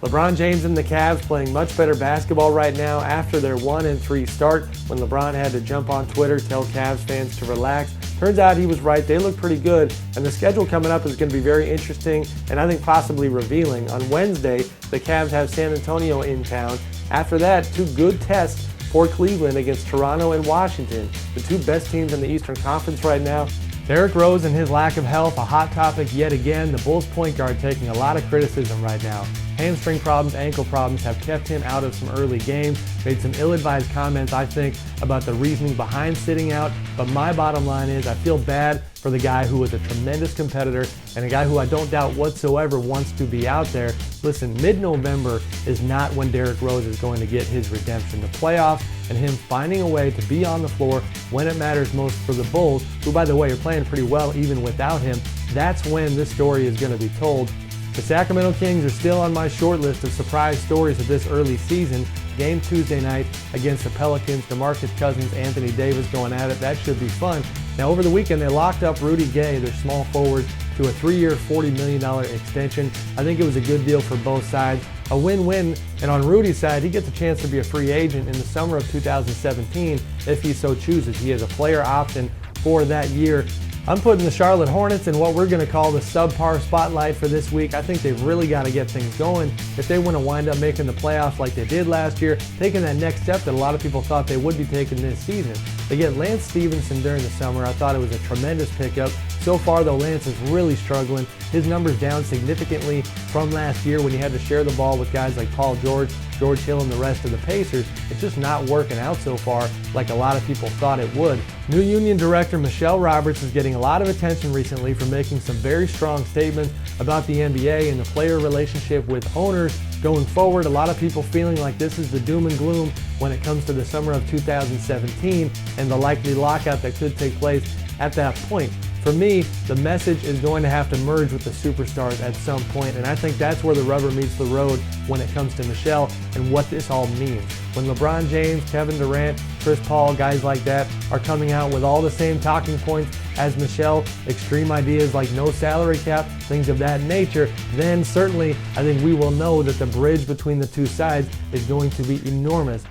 LeBron James and the Cavs playing much better basketball right now after their 1-3 start when LeBron had to jump on Twitter, tell Cavs fans to relax. Turns out he was right. They look pretty good, and the schedule coming up is going to be very interesting and I think possibly revealing. On Wednesday, the Cavs have San Antonio in town. After that, two good tests for Cleveland against Toronto and Washington, the two best teams in the Eastern Conference right now. Derrick Rose and his lack of health, a hot topic yet again. The Bulls point guard taking a lot of criticism right now. Hamstring problems, ankle problems have kept him out of some early games. Made some ill-advised comments, I think, about the reasoning behind sitting out. But my bottom line is I feel bad for the guy who was a tremendous competitor and a guy who I don't doubt whatsoever wants to be out there. Listen, mid-November is not when Derrick Rose is going to get his redemption. The playoffs and him finding a way to be on the floor when it matters most for the Bulls, who, by the way, are playing pretty well even without him, that's when this story is going to be told. The Sacramento Kings are still on my short list of surprise stories of this early season. Game Tuesday night against the Pelicans, DeMarcus Cousins, Anthony Davis going at it. That should be fun. Now, over the weekend, they locked up Rudy Gay, their small forward, to a 3-year, $40 million extension. I think it was a good deal for both sides, a win-win. And on Rudy's side, he gets a chance to be a free agent in the summer of 2017 if he so chooses. He has a player option for that year. I'm putting the Charlotte Hornets in what we're going to call the subpar spotlight for this week. I think they've really got to get things going if they want to wind up making the playoffs like they did last year, taking that next step that a lot of people thought they would be taking this season. They get Lance Stevenson during the summer. I thought it was a tremendous pickup. So far, though, Lance is really struggling. His numbers down significantly from last year when he had to share the ball with guys like Paul George, George Hill, and the rest of the Pacers. It's just not working out so far like a lot of people thought it would. New Union Director Michelle Roberts is getting a lot of attention recently for making some very strong statements about the NBA and the player relationship with owners going forward. A lot of people feeling like this is the doom and gloom when it comes to the summer of 2017 and the likely lockout that could take place at that point. For me, the message is going to have to merge with the superstars at some point, and I think that's where the rubber meets the road when it comes to Michelle and what this all means. When LeBron James, Kevin Durant, Chris Paul, guys like that are coming out with all the same talking points as Michelle, extreme ideas like no salary cap, things of that nature, then certainly I think we will know that the bridge between the two sides is going to be enormous.